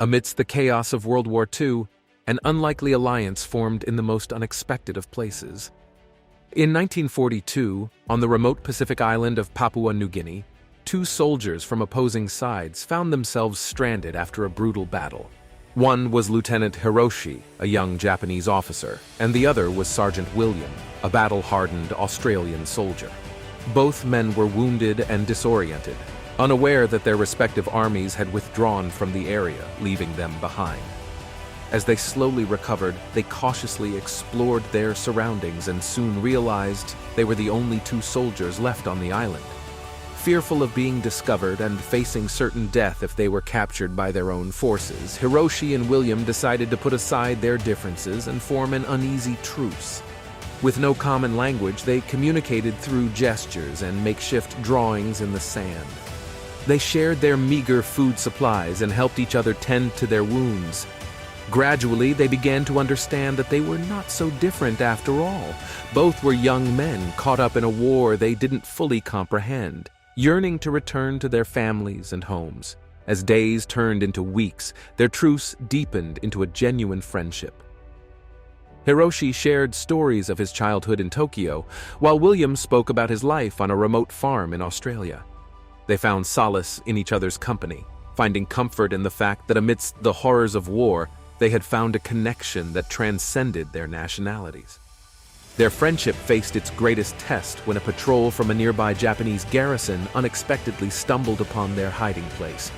Amidst the chaos of World War II, an unlikely alliance formed in the most unexpected of places. In 1942, on the remote Pacific island of Papua New Guinea, two soldiers from opposing sides found themselves stranded after a brutal battle. One was Lieutenant Hiroshi, a young Japanese officer, and the other was Sergeant William, a battle-hardened Australian soldier. Both men were wounded and disoriented, unaware that their respective armies had withdrawn from the area, leaving them behind. As they slowly recovered, they cautiously explored their surroundings and soon realized they were the only two soldiers left on the island. Fearful of being discovered and facing certain death if they were captured by their own forces, Hiroshi and William decided to put aside their differences and form an uneasy truce. With no common language, they communicated through gestures and makeshift drawings in the sand. They shared their meager food supplies and helped each other tend to their wounds. Gradually, they began to understand that they were not so different after all. Both were young men caught up in a war they didn't fully comprehend, yearning to return to their families and homes. As days turned into weeks, their truce deepened into a genuine friendship. Hiroshi shared stories of his childhood in Tokyo, while William spoke about his life on a remote farm in Australia. They found solace in each other's company, finding comfort in the fact that amidst the horrors of war, they had found a connection that transcended their nationalities. Their friendship faced its greatest test when a patrol from a nearby Japanese garrison unexpectedly stumbled upon their hiding place.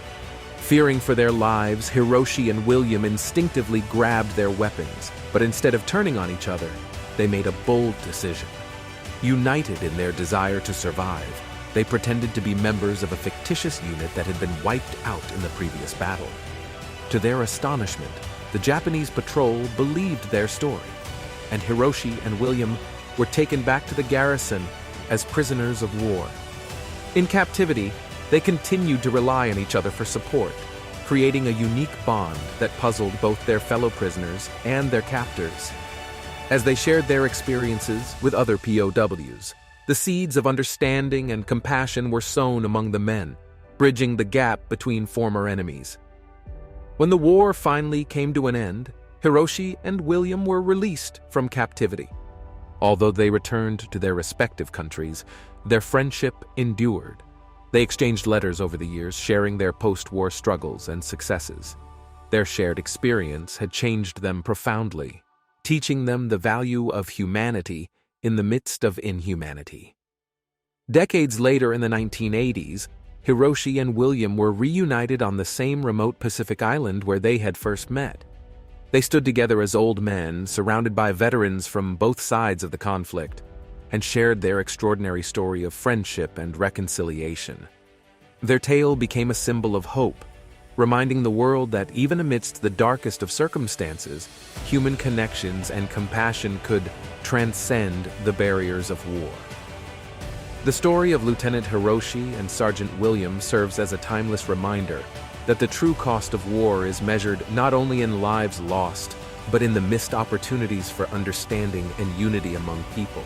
Fearing for their lives, Hiroshi and William instinctively grabbed their weapons, but instead of turning on each other, they made a bold decision. United in their desire to survive, they pretended to be members of a fictitious unit that had been wiped out in the previous battle. To their astonishment, the Japanese patrol believed their story, and Hiroshi and William were taken back to the garrison as prisoners of war. In captivity, they continued to rely on each other for support, creating a unique bond that puzzled both their fellow prisoners and their captors. As they shared their experiences with other POWs, the seeds of understanding and compassion were sown among the men, bridging the gap between former enemies. When the war finally came to an end, Hiroshi and William were released from captivity. Although they returned to their respective countries, their friendship endured. They exchanged letters over the years, sharing their post-war struggles and successes. Their shared experience had changed them profoundly, teaching them the value of humanity in the midst of inhumanity. Decades later in the 1980s, Hiroshi and William were reunited on the same remote Pacific island where they had first met. They stood together as old men, surrounded by veterans from both sides of the conflict, and shared their extraordinary story of friendship and reconciliation. Their tale became a symbol of hope, reminding the world that even amidst the darkest of circumstances, human connections and compassion could transcend the barriers of war. The story of Lieutenant Hiroshi and Sergeant William serves as a timeless reminder that the true cost of war is measured not only in lives lost, but in the missed opportunities for understanding and unity among people.